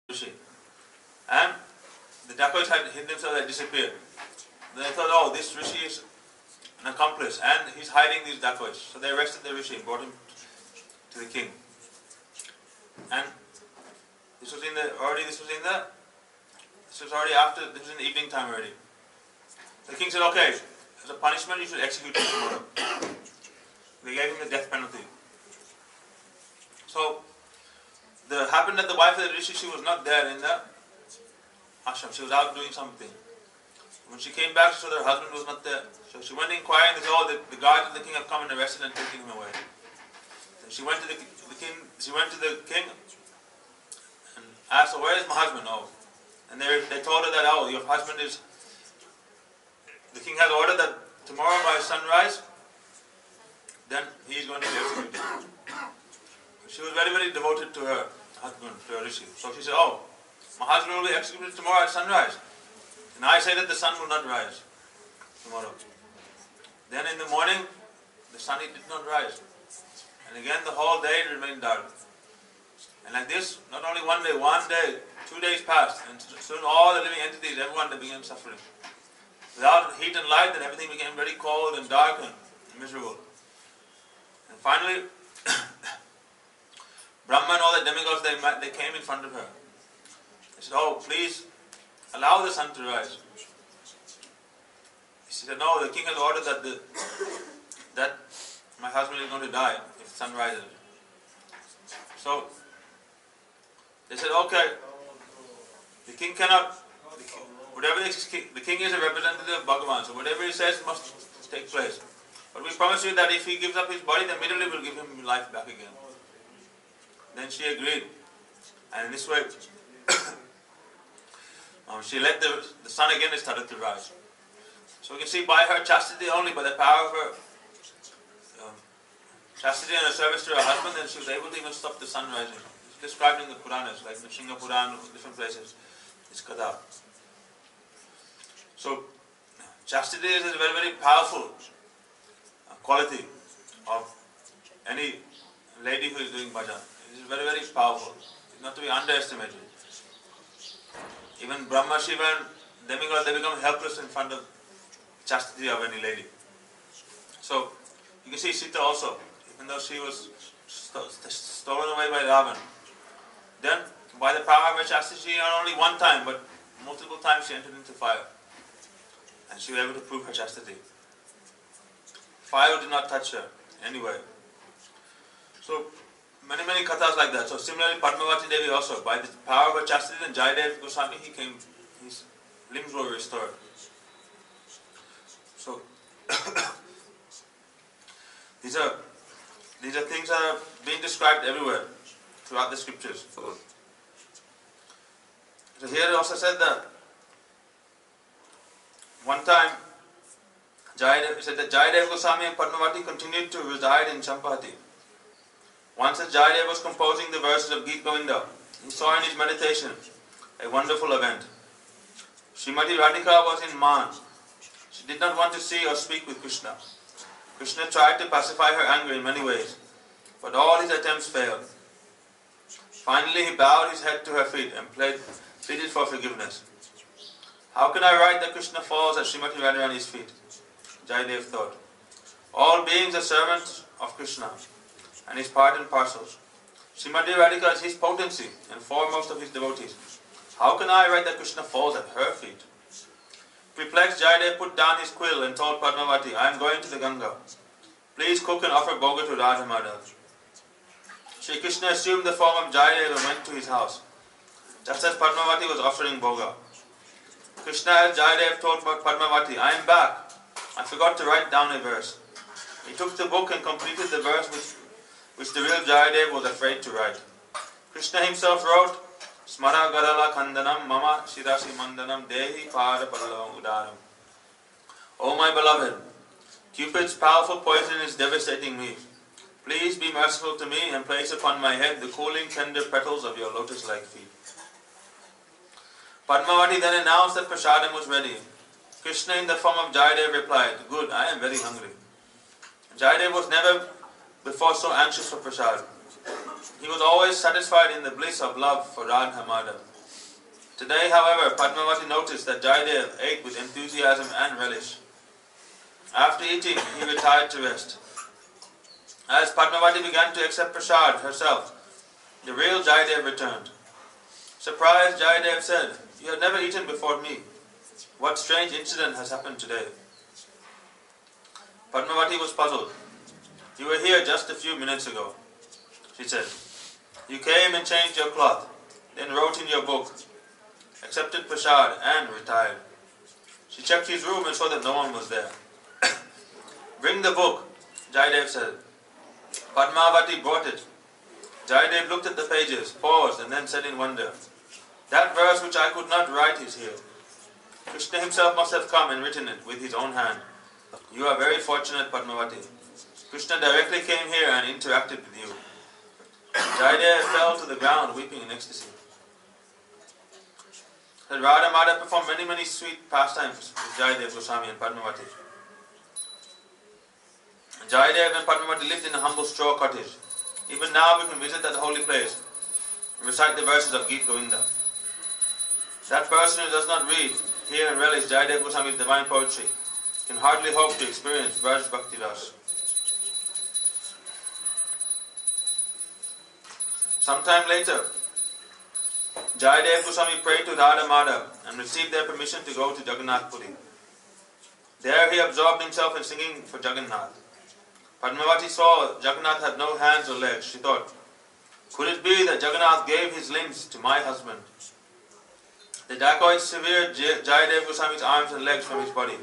Rishi. And the dacoits had hidden themselves and disappeared. Then they thought, oh, this Rishi is an accomplice and he's hiding these dacoits. So they arrested the Rishi and brought him to the king. And this was in the evening time already. The king said, okay, as a punishment you should execute him tomorrow. They gave him the death penalty. So it happened that the wife of the Rishi, she was not there in the ashram. She was out doing something. When she came back, she saw that her husband was not there. So she went inquiring and said, oh, the guards of the king have come and arrested and taken him away. So she went to the king and asked, oh, where is my husband? Oh. And they told her that, oh, your husband is, the king has ordered that tomorrow by sunrise, then he is going to be executed. She was very, very devoted to her husband, to her Rishi. So she said, oh, my husband will be executed tomorrow at sunrise. And I say that the sun will not rise tomorrow. Then in the morning, the sun did not rise. And again the whole day remained dark. And like this, not only one day, 2 days passed. And soon all the living entities, everyone, they began suffering. Without heat and light, then everything became very cold and dark and miserable. And finally, Brahma and all the demigods, they came in front of her. They said, oh, please allow the sun to rise. She said, no, the king has ordered that my husband is going to die if the sun rises. So they said, okay, the king cannot, the king is a representative of Bhagavan, so whatever he says must take place. But we promise you that if he gives up his body, then immediately we'll give him life back again. Then she agreed, and in this way, she let the sun again started to rise. So we can see by her chastity only, by the power of her chastity and her service to her husband, then she was able to even stop the sun rising. It's described in the Puranas, like the Shinga Puran, different places. It's Katha. So, chastity is a very, very powerful quality of any lady who is doing bhajan. It is very, very powerful. It's not to be underestimated. Even Brahma, Shiva and demigods, they become helpless in front of chastity of any lady. So, you can see Sita also, even though she was stolen away by Ravan, then by the power of her chastity, not only one time, but multiple times she entered into fire. And she was able to prove her chastity. Fire did not touch her anyway. So, many kathas like that. So similarly, Padmavati Devi also, by the power of her chastity, and Jayadev Goswami, his limbs were restored. So these are things that are being described everywhere throughout the scriptures. So here it also said that one time Jayadev said that Jayadev Goswami and Padmavati continued to reside in Champahati. Once as Jayadev was composing the verses of Geet Govinda, he saw in his meditation a wonderful event. Srimati Radhika was in Man. She did not want to see or speak with Krishna. Krishna tried to pacify her anger in many ways, but all his attempts failed. Finally he bowed his head to her feet and pleaded for forgiveness. How can I write that Krishna falls at Srimati Radharani's feet? Jayadev thought. All beings are servants of Krishna and his part and parcels. Srimati Radhika is his potency and foremost of his devotees. How can I write that Krishna falls at her feet? Perplexed, Jayadev put down his quill and told Padmavati, I am going to the Ganga. Please cook and offer bhoga to Radha Madhav. Shri Krishna assumed the form of Jayadev and went to his house, just as Padmavati was offering bhoga. Krishna, as Jayadev told Padmavati, I am back. I forgot to write down a verse. He took the book and completed the verse which the real Jayadev was afraid to write. Krishna himself wrote, Smara Garala Kandanam Mama Shirasi Mandanam Dehi Para Pallavam Udaram. O my beloved, Cupid's powerful poison is devastating me. Please be merciful to me and place upon my head the cooling tender petals of your lotus-like feet. Padmavati then announced that prasadam was ready. Krishna in the form of Jayadev replied, good, I am very hungry. Jayadev was never before so anxious for prasad. He was always satisfied in the bliss of love for Radha Madhav. Today, however, Padmavati noticed that Jayadev ate with enthusiasm and relish. After eating, he retired to rest. As Padmavati began to accept prasad herself, the real Jayadev returned. Surprised, Jayadev said, "You have never eaten before me. What strange incident has happened today?" Padmavati was puzzled. "You were here just a few minutes ago," she said. "You came and changed your cloth, then wrote in your book, accepted prasad and retired." She checked his room and saw that no one was there. "Bring the book," Jayadev said. Padmavati brought it. Jayadev looked at the pages, paused, and then said in wonder, "That verse which I could not write is here. Krishna himself must have come and written it with his own hand. You are very fortunate, Padmavati. Krishna directly came here and interacted with you." Jayadev fell to the ground weeping in ecstasy. Radha Madhav performed many sweet pastimes with Jayadev Goswami and Padmavati. Jayadev and Padmavati lived in a humble straw cottage. Even now we can visit that holy place and recite the verses of Gita Govinda. That person who does not read, hear and relish Jayadev Goswami's divine poetry can hardly hope to experience Braj Bhakti Ras. Sometime later, Jayadev Goswami prayed to Radha Madhav and received their permission to go to Jagannath Puri. There he absorbed himself in singing for Jagannath. Padmavati saw Jagannath had no hands or legs. She thought, "Could it be that Jagannath gave his limbs to my husband?" The dacoits severed Jayadev Goswami's arms and legs from his body,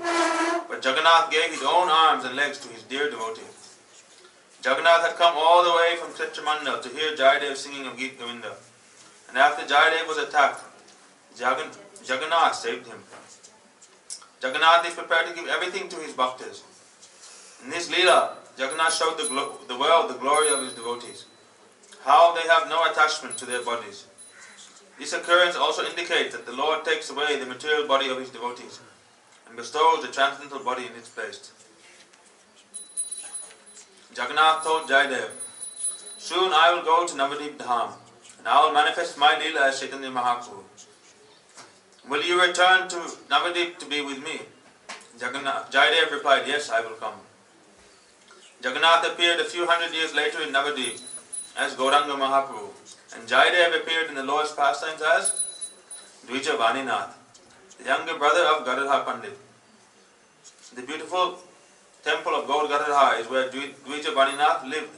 but Jagannath gave his own arms and legs to his dear devotee. Jagannath had come all the way from Kshetramandal to hear Jayadev singing of Gita Govinda, and after Jayadev was attacked, Jagannath saved him. Jagannath is prepared to give everything to his bhaktas. In this Leela, Jagannath showed the world the glory of his devotees, how they have no attachment to their bodies. This occurrence also indicates that the Lord takes away the material body of his devotees and bestows the transcendental body in its place. Jagannath told Jayadev, "Soon I will go to Navadip Dham and I will manifest my Leela as Chaitanya Mahaprabhu. Will you return to Navadip to be with me?" Jayadev replied, "Yes, I will come." Jagannath appeared a few hundred years later in Navadip as Gauranga Mahaprabhu, and Jayadev appeared in the lowest pastimes as Dvija Vaninath, the younger brother of Gadadhar Pandit. The beautiful temple of Gaur Gadadhar is where Dvija Vaninath lived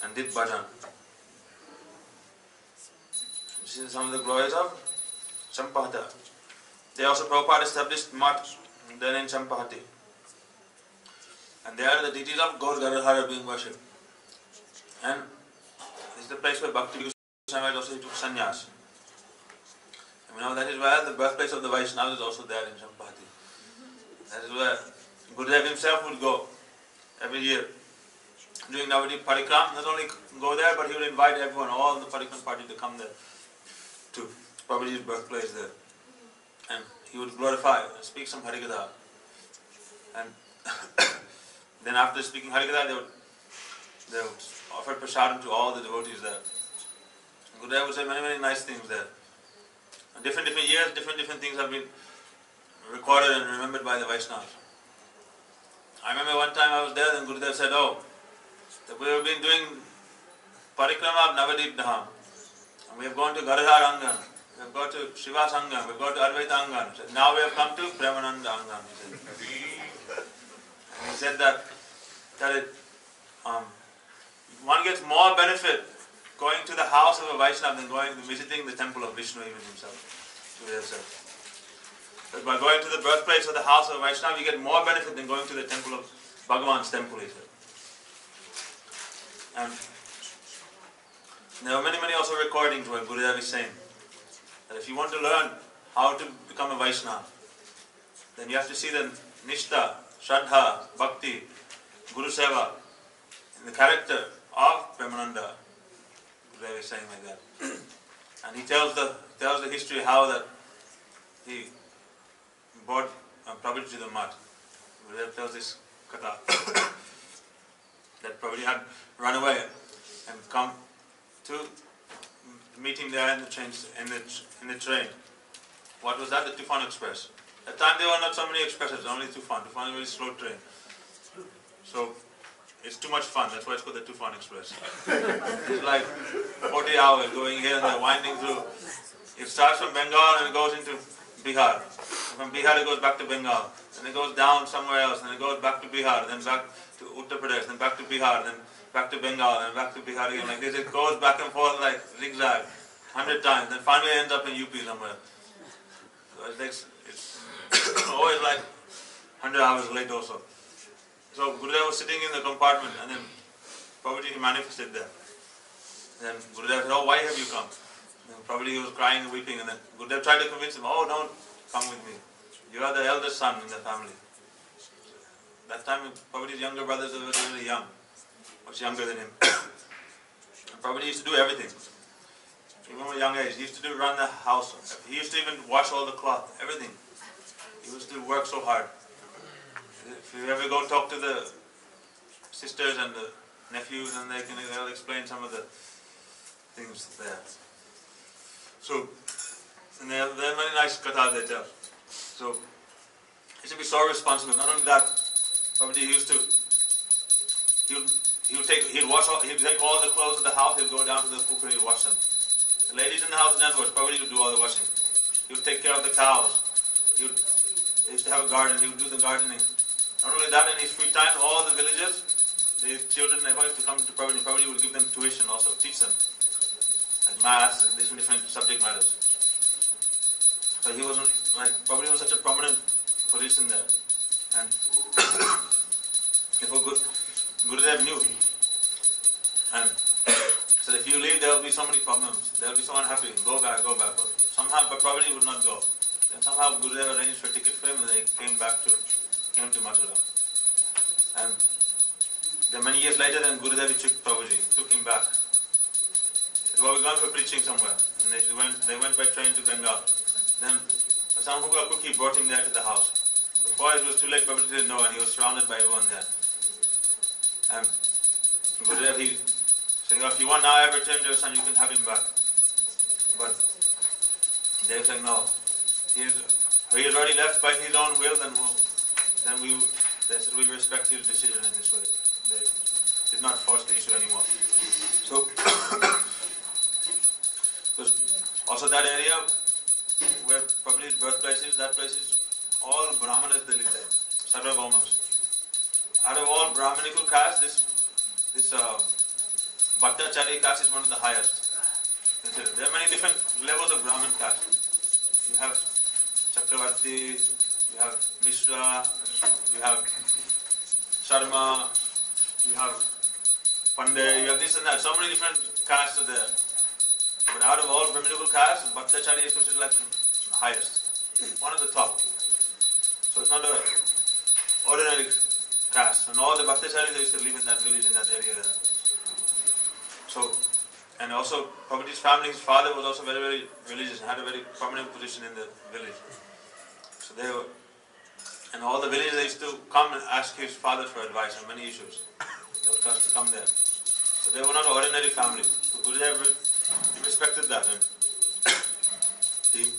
and did bhajan. This is some of the glories of Champahata. They also Prabhupada established Mat then in Champahati. And there the deities of Gaur Gadadhar are being worshipped. And this is the place where Bhakti Goswami also took sannyas. And we know that is where the birthplace of the Vaisnava is also there in Champahati. That is where Gurudev himself would go every year during Navadip Parikram. Not only go there, but he would invite everyone, all the Parikram party to come there to Prabhuji's birthplace there. And he would glorify and speak some Harikatha. And then after speaking Harikatha, they would offer prasadam to all the devotees there. Gurudev would say many nice things there. And different years, different things have been recorded and remembered by the Vaishnavas. I remember one time I was there, and Gurudev said, that we have been doing Parikrama of Navadip Dham. And we have gone to Gadadhar Angan, we have gone to Shivas Angan, we have gone to Advaita Angan. He said, now we have come to Premananda Angan. He said that one gets more benefit going to the house of a Vaishnava than going to visiting the temple of Vishnu even himself. Gurudev said. But by going to the birthplace of the house of a Vaishnava, you get more benefit than going to the temple of Bhagavan's temple, he said. And there are many also recordings where Gurudev is saying that if you want to learn how to become a Vaishnava, then you have to see the Nishtha, Shraddha, Bhakti, Guru Seva in the character of Premananda. Gurudev is saying like that. And he tells the history how that he brought Prabhuji to the mat. Gurudev tells this katha that Prabhuji had run away and come to meet him there in the train. What was that? The Tufan Express. At the time there were not so many expresses, only Tufan. Tufan is a very slow train. So it's too much fun, that's why it's called the Tufan Express. It's like 40 hours going here and there, winding through. It starts from Bengal and it goes into Bihar. From Bihar it goes back to Bengal. Then it goes down somewhere else, then it goes back to Bihar, then back to Uttar Pradesh, then back to Bihar, then back to Bengal, then back to Bihar again. Like this, it goes back and forth like zigzag, 100 times. Then finally it ends up in UP somewhere. So it's always like 100 hours late also. So Gurudev was sitting in the compartment and then Prabhuji manifested there. Then Gurudev said, "Oh, why have you come?" And Prabhuji was crying and weeping, and then Gurudev tried to convince him, "Oh, don't come with me. You are the eldest son in the family." That time Prabhuji's younger brothers were really young, much younger than him. And Prabhuji used to do everything. Even at a young age, he used to run the house. He used to even wash all the cloth, everything. He used to work so hard. If you ever go talk to the sisters and the nephews, and they'll explain some of the things there. So, and they're very nice kathas they tell. So, he should be so responsible. Not only that, Prabhuji used to, he'd take all the clothes of the house, he'd go down to the cooker and he'd wash them. The ladies in the house never wash, Prabhuji would do all the washing. He would take care of the cows. They used to have a garden, he would do the gardening. Not only that, in his free time, all the villagers, the children, everyone used to come to Prabhuji. Prabhuji would give them tuition also, teach them. Like maths and different subject matters. So he wasn't, like, Prabhuji was such a prominent position there. And therefore Gurudev knew. And so if you leave, there will be so many problems. They will be so unhappy. Go back. But Prabhuji would not go. Then somehow Gurudev arranged for a ticket for him and they came to Mathura. And then many years later, then Gurudev took him back. They were going for preaching somewhere. And they went by train to Bengal. Then some hookah cookie brought him there to the house. Before it was too late, Prabhuji didn't know, and he was surrounded by everyone there. And Gurudev, he saying, "If you want now, I have returned your son, you can have him back." But they were saying, "No, he has already left by his own will, they said, we respect his decision in this way." They did not force the issue anymore. So, because also that area where Prabhuji's birthplace is, that place is all Brahmanas they live there, Sarvabhaumas. Out of all Brahmanical castes, this Bhattacharya caste is one of the highest. Consider. There are many different levels of Brahman caste. You have Chakravarti, you have Mishra, you have Sharma, you have Pandey, you have this and that. So many different castes are there. But out of all Brahmanical castes, Bhattacharya is considered like the highest, one of the top. So it's not an ordinary caste. And all the Bhattacharyas used to live in that village, in that area there. So, and also Prabhuji's family, his father was also very, very religious and had a very prominent position in the village. So they were, and all the villagers used to come and ask his father for advice on many issues. They were asked to come there. So they were not an ordinary family. So Gurudev respected that, and it's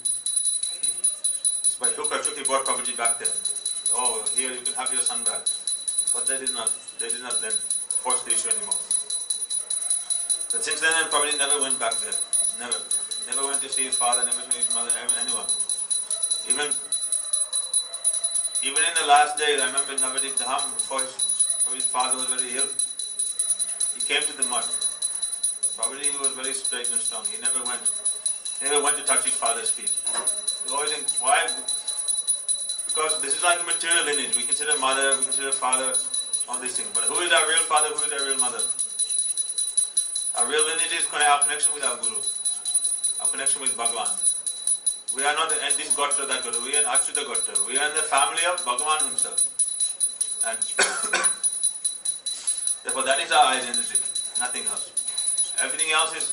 by hook or crook he brought Prabhuji back there. "Oh, here you can have your son back." But they did not then force the issue anymore. But since then, Prabhuji never went back there. Never went to see his father, never to see his mother, anyone. Even in the last days, I remember in Navadip Dham, before his father was very ill, he came to the mud. Prabhuji was very straight and strong. He never went to touch his father's feet. He always think, why? Because this is like a material lineage. We consider mother, we consider father, all these things. But who is our real father, who is our real mother? Our real lineage is our connection with our Guru, our connection with Bhagavan. We are not in this Gotra, that Gotra. We are in Achyuta Gotra. We are in the family of Bhagavan himself. And therefore that is our identity, nothing else. Everything else is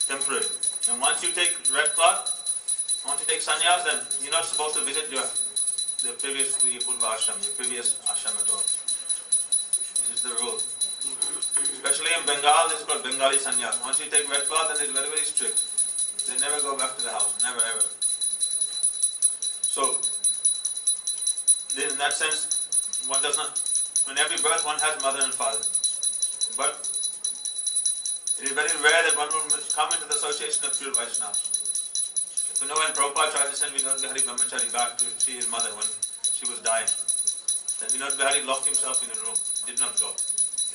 temporary. And once you take red cloth, once you take sannyas, then you're not supposed to visit the previous Purva ashram, your previous ashram at all. This is the rule. Especially in Bengal, this is called Bengali sannyas. Once you take red cloth, then it's very, very strict. They never go back to the house, never ever. So, in that sense, one does not, in every birth one has mother and father. But it is very rare that one will come into the association of pure Vaishnavas. You know, when Prabhupada tried to send Vinod Bihari Brahmachari back to see his mother when she was dying, then Vinod Bihari locked himself in a room, did not go.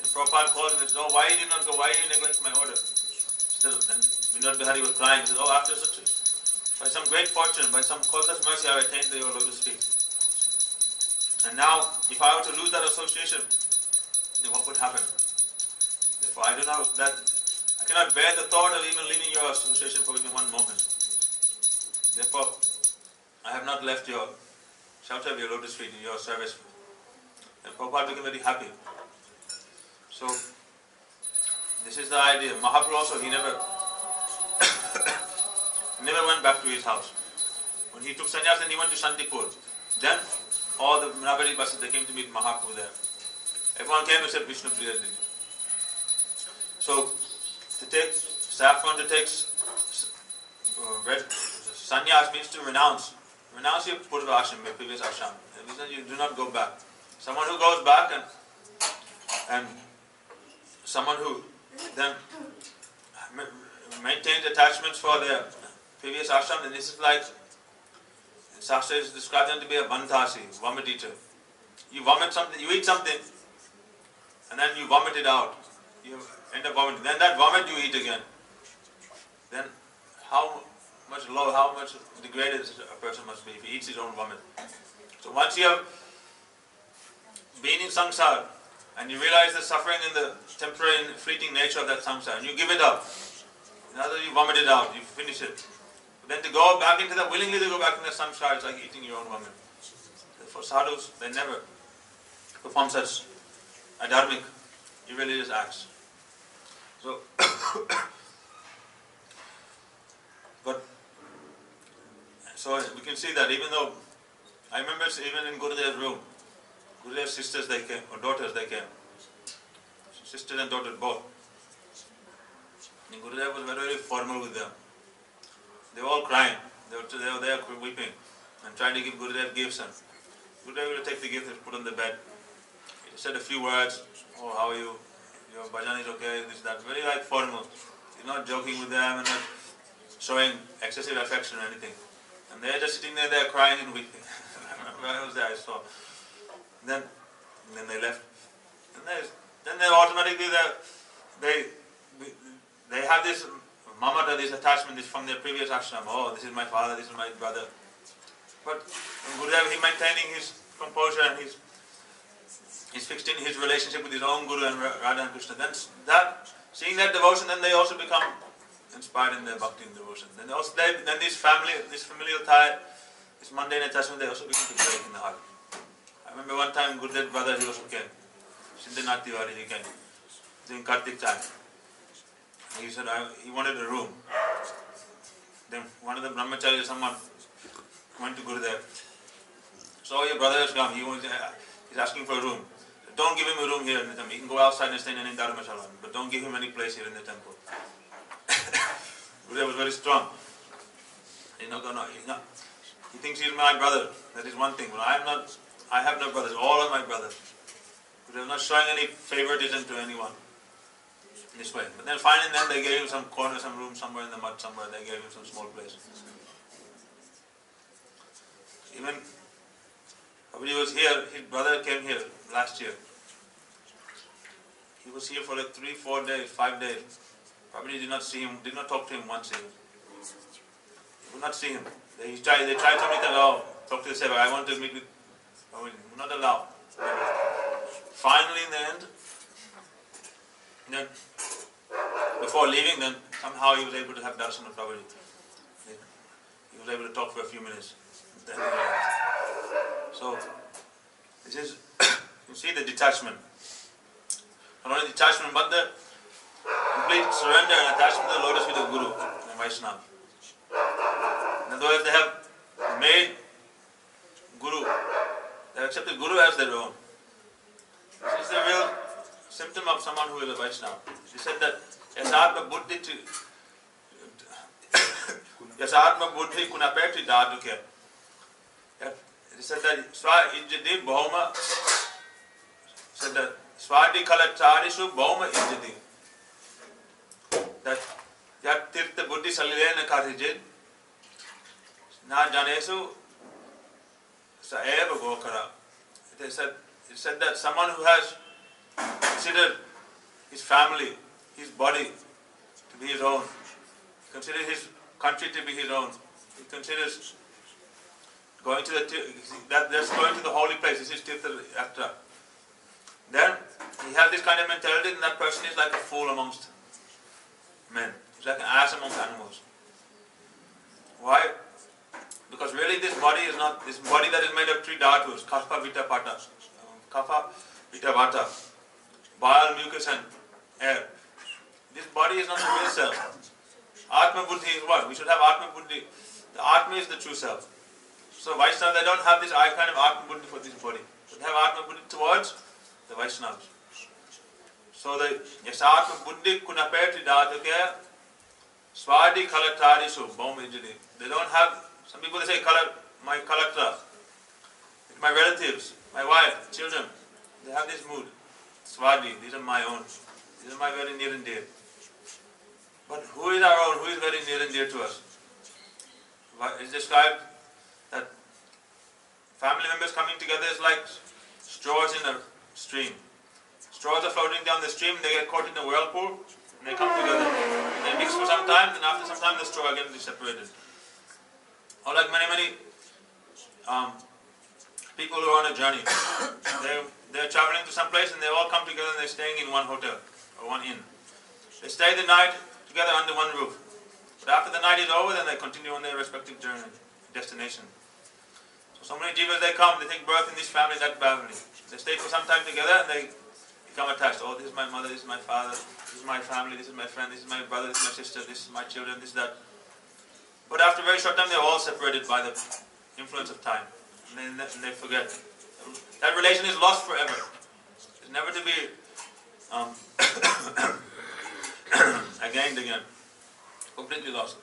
And Prabhupada called him and said, "Oh, why did you not go? Why did you neglect my order?" Still, and Vinod Bihari was crying. He said, "Oh, after by some great fortune, by some causeless mercy, I have attained your lotus feet. And now, if I were to lose that association, then what would happen? Therefore, I cannot bear the thought of even leaving your association for even one moment. Therefore, I have not left your shelter of your lotus feet in your service." And Prabhupada became very happy. So, this is the idea. Mahaprabhu also, he never went back to his house. When he took sannyas and he went to Shantipur, then all the Nabari buses, they came to meet Mahaprabhu there. Everyone came except Vishnu Priya Devi. So, to take saffron, to take red sannyas means to renounce. Renounce your purva ashram, your previous ashram. It means that you do not go back. Someone who goes back and someone who then maintains attachments for their previous ashram, then this is like, Shastra is described them to be a bandhasi, vomit eater. You vomit something, you eat something, and then you vomit it out. You end up vomiting. Then that vomit you eat again. Then how much degraded a person must be if he eats his own vomit. So once you have been in samsara and you realize the suffering and the temporary and fleeting nature of that samsara, and you give it up. In other words, you vomit it out, you finish it. But then to go back into that, willingly to go back into the samsara, it's like eating your own vomit. For sadhus, they never perform such adharmic, irreligious acts. So, so we can see that even though, I remember even in Gurudev's room, Gurudev's sisters they came, or daughters they came. Sisters and daughters both. And Gurudev was very, very formal with them. They were all crying. They were there weeping and trying to give Gurudev gifts. And Gurudev would take the gift and put on the bed. He said a few words. "Oh, how are you? Your bhajan is okay, this, that." Very like formal. He's not joking with them and not showing excessive affection or anything. And they're just sitting there, they're crying and weeping. I was there, I saw. Then they left. Then they automatically, they have this mamata, this attachment, this from their previous ashram. "Oh, this is my father, this is my brother." But Gurudev, he maintaining his composure and he's fixed in his relationship with his own Guru and Radha and Krishna. Then seeing that devotion, then they also become inspired in their bhakti and devotion. Then this familial tie, this mundane attachment, they also begin to break in the heart. I remember one time Gurudev's brother, he also came. Sindhanath Tiwari, he came during Kartik time. He said he wanted a room. Then one of the brahmacharis, someone went to Gurudev. "So your brother has come, he's asking for a room. Don't give him a room here in the temple. He can go outside and stay in any dharmashala, but don't give him any place here in the temple." Gurudev was very strong. He thinks he's my brother. That is one thing. But I have no brothers. All are my brothers. Gurudev was not showing any favoritism to anyone this way. But then finally they gave him some corner, some room somewhere in the mud somewhere. They gave him some small place. Even when he was here, his brother came here last year. He was here for like 3, 4 days, 5 days. Probably did not see him, did not talk to him once even. He would not see him. They tried so many times, talk to the Seva, I want to meet with, would not allow. Finally in the end, then, before leaving, then somehow he was able to have Darsana of Prabhupada. He was able to talk for a few minutes. Then so, this is, you see the detachment. Not only detachment, but the complete surrender and attachment to the lotus feet of Guru and Vaisnava. In other words, they have made Guru, they have accepted Guru as their own. This is the real symptom of someone who is a Vaisnava. He said that Yasatma buddhi kunapeti dhaduke. It said that Swa Ijjati Bhauma said that Swadi Kalacharisu Bhauma Ijjati. That Yat Tirtha Buddhi Salilena Kathijid Na Janesu Saeva Gokara. It said that someone who has considered his family, his body to be his own, considers his country to be his own, he considers going to that's going to the holy place. This is Tirtha Yatra. Then he has this kind of mentality, and that person is like a fool amongst men. He's like an ass amongst animals. Why? Because really this body is not, this body that is made of three dhatus, kapha, vita, pata, kapha, vita, vata, bile, mucus and air. This body is not the real self. Atma buddhi is what? We should have Atma buddhi. The Atma is the true self. So Vaisnavas, they don't have this kind of Atma buddhi for this body. They have Atma buddhi towards the Vaisnavas. So the Yasatma buddhi kunapeti dhatuke swadi kalatarisu bhaumijali. They don't have, some people they say my kalatra, my relatives, my wife, children. They have this mood. Swadi, these are my own. These are my very near and dear. But who is our own? Who is very near and dear to us? It's described that family members coming together is like straws in a stream. Straws are floating down the stream, they get caught in the whirlpool, and they come together. And they mix for some time, and after some time the straw again is separated. Or like many people who are on a journey. They're traveling to some place and they all come together and they're staying in one hotel or one inn. They stay the night together under one roof. But after the night is over, then they continue on their respective journey, destination. So many jivas, they come, they take birth in this family, that family. They stay for some time together and they become attached. Oh, this is my mother, this is my father, this is my family, this is my friend, this is my brother, this is my sister, this is my children, this is that. But after a very short time, they're all separated by the influence of time. And they forget. That relation is lost forever. It's never to be gained again. Completely lost.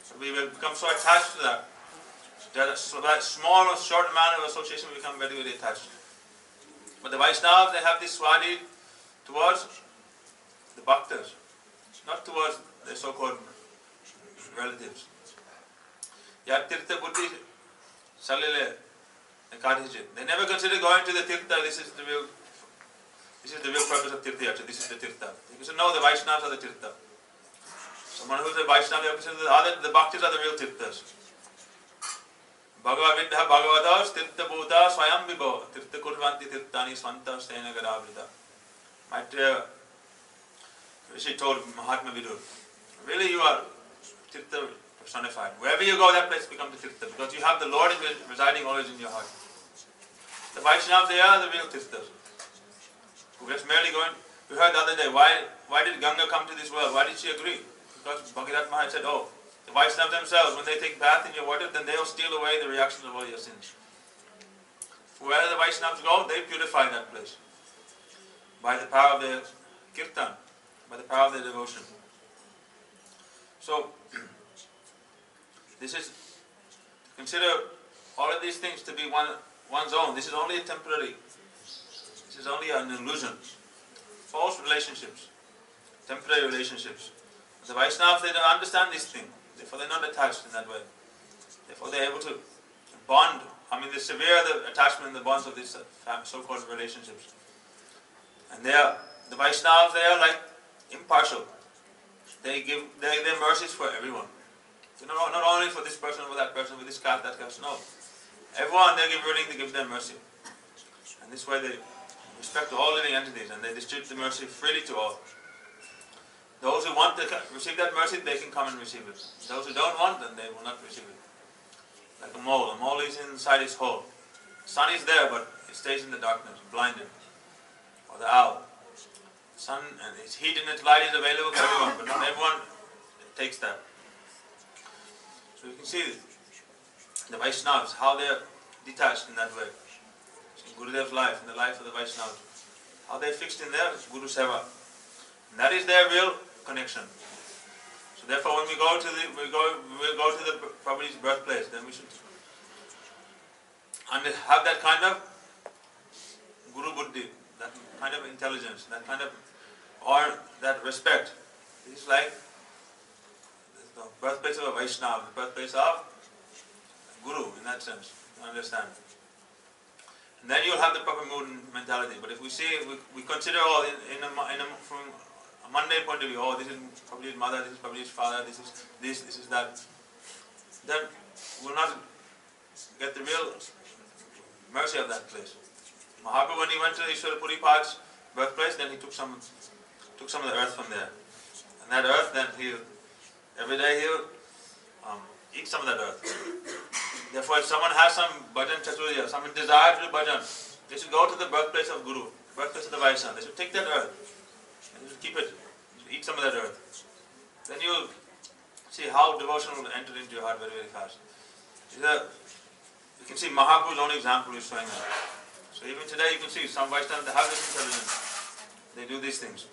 So we will become so attached to that. That small or short amount of association will become very, very attached. But the Vaisnavas, they have this swadi towards the bhaktas, not towards their so-called relatives. Yat tirtha buddhi salile ekadhijit. They never consider going to the tirtha. This is the real purpose of tirtha yatra. This is the tirtha. They say, no, the Vaishnavas are the tirtha. Someone who is a Vaishnava, they consider the bhaktis are the real tirthas. Bhagavad Vidha Bhagavatas tirtha bhuta swayam vibho tirtha kurvanti tirthani swanta stena gadavrita. Maitreya Rishi told Mahatma Vidur, really you are tirtha personified. Wherever you go, that place becomes the tirtha, because you have the Lord residing always in your heart. The Vaishnavas, they are the real tirthas. Who just merely going, we heard the other day, why did Ganga come to this world? Why did she agree? Because Bhagirath Maharaj said, oh, the Vaishnavas themselves, when they take bath in your water, then they will steal away the reaction of all your sins. Wherever the Vaishnavas go, they purify that place. By the power of their kirtan, by the power of their devotion. So, this is, consider all of these things to be one's own. This is only a temporary. This is only an illusion. False relationships. Temporary relationships. The Vaishnavas, they don't understand this thing. Therefore, they're not attached in that way. Therefore, they're able to bond. I mean, the severe the attachment and the bonds of these so-called relationships. And the Vaishnavas, they are like impartial. They give their mercies for everyone. So not only for this person, for that person, for this caste, that caste. No. Everyone, they're willing to give them mercy. And this way they respect all living entities and they distribute the mercy freely to all. Those who want to receive that mercy, they can come and receive it. Those who don't want, then they will not receive it. Like a mole. A mole is inside its hole. The sun is there, but it stays in the darkness, blinded. Or the owl. The sun and its heat and its light is available for everyone, but not everyone takes that. So you can see the Vaishnavas, how they are detached in that way. In Gurudev's life, in the life of the Vaishnavas. How they are fixed in their Guru Seva. And that is their real connection. So therefore when we go to the Prabhuji's birthplace, then we should and have that kind of Guru Buddhi, that kind of intelligence, that kind of, or that respect. It's like the birthplace of a Vaisnava, the birthplace of Guru in that sense, you understand. And then you'll have the proper mood and mentality. But if we see, we consider all from a mundane point of view, oh, this is probably his mother, this is probably his father, this is that, then we'll not get the real mercy of that place. Mahaprabhu, when he went to Ishwara Puri Pad's birthplace, then he took some of the earth from there. And that earth, then every day he'll eat some of that earth. Therefore, if someone has some bhajan chaturya, some desire to do bhajan, they should go to the birthplace of Guru, birthplace of the Vaisnava. They should take that earth and they should keep it, eat some of that earth. Then you'll see how devotion will enter into your heart very, very fast. You can see Mahaprabhu's own example is showing that. So even today you can see some Vaishnavas, they have this intelligence. They do these things.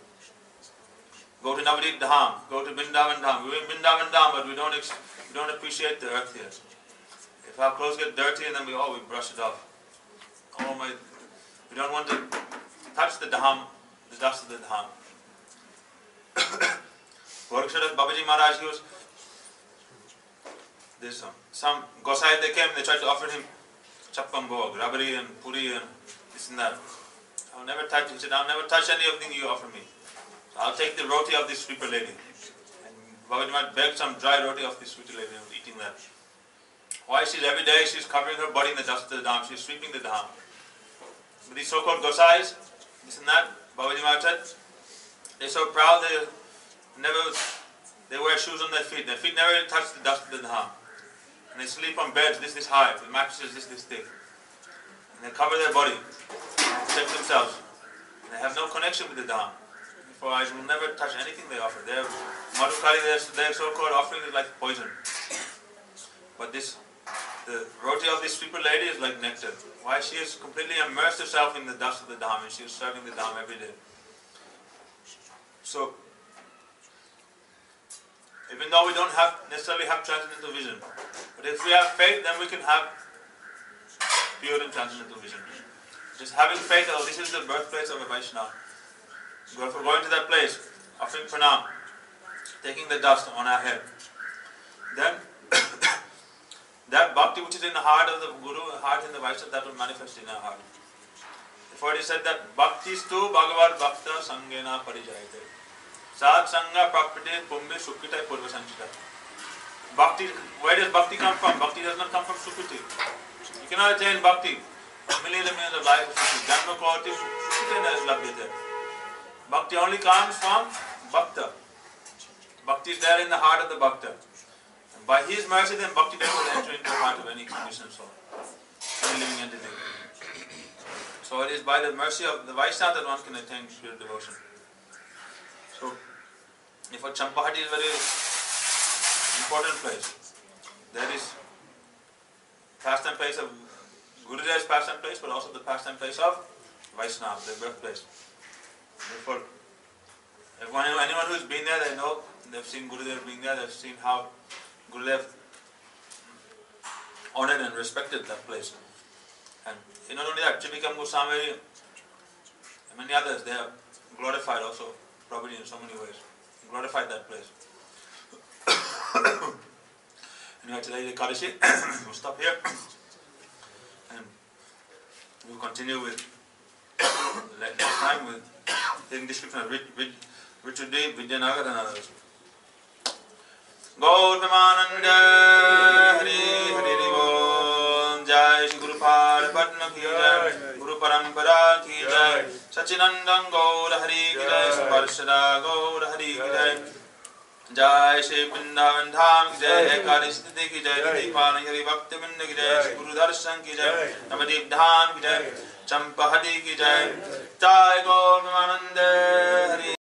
Go to Navadip Dham, go to Vrindavan Dham. We're in Vrindavan Dham, but we don't appreciate the earth here. If our clothes get dirty and then we brush it off. We don't want to touch the dham, the dust of the dham. Goraksharas Babaji Maharaj, there's some Gosai, they came, they tried to offer him chappam bhog, rabari and puri and this and that. I'll never touch, he said, I'll never touch any of the things you offer me. So I'll take the roti of this sweeper lady. And Babaji Maharaj begged some dry roti of this sweeper lady and was eating that. Why? Every day she's covering her body in the dust of the dham, she's sweeping the dham. But these so-called Gosais, this and that, Babaji Maharaj said, they're so proud they wear shoes on their feet never touch the dust of the dham. And they sleep on beds this high, with mattresses this thick. And they cover their body, protect themselves. And they have no connection with the dham. Therefore I will never touch anything they offer. Their Madhukari, their so-called offering is like poison. But the roti of this sweeper lady is like nectar. Why? She has completely immersed herself in the dust of the dham and she is serving the dham every day. So, even though we don't necessarily have transcendental vision, but if we have faith, then we can have pure and transcendental vision. Just having faith, oh, this is the birthplace of a Vaishnava. Going to that place, offering pranam, taking the dust on our head, then that bhakti which is in the heart of the Guru, heart in the Vaishnava, that will manifest in our heart. Therefore it is said that bhakti stu bhagavad bhakta sangena parijayate. Sad sanga prakpite pumbe sukrita purva sanchita. Bhakti, where does bhakti come from? Bhakti does not come from sukriti. You cannot attain bhakti. Millions and millions of lives of sukriti. Dhamma kvati sukrita is labhyate. Bhakti only comes from bhakta. Bhakti is there in the heart of the bhakta. And by his mercy, then bhakti will enter into the heart of any conditioned soul, any living entity. So it is by the mercy of the Vaishnava that one can attain pure devotion. So, therefore Champahati is a very important place. There is pastime place of Gurudev's pastime place, but also the pastime place of Vaishnava, the birthplace. Therefore, anyone who has been there, they know, they've seen Gurudev being there, they've seen how Gurudev honored and respected that place. And not only that, Chibikam Goswami and many others, they have glorified also Prabhupada in so many ways. Glorified that place. Anyway, today the Kadashi, we'll stop here. And we'll continue with next time with taking description of Richard D, Vidyanagar and others. Gaur Premananda Hari Hari Rivo Jai Shri Guru Pad Padma Ki Jai Guru Parampara Ki Jai Sachinandam Gaur Hari Ki Jai Saparshada Gaur Hari Ki Jai Jai Shri Vrindavan Dham Ki Jai Ekadishti Ki Jai Dipana Hari Bhakti Vinda Ki Jai Shri Guru Darsana Ki Jai Navadip Dham Ki Jai Champahati Ki Jai Jai Gaur Premananda Hari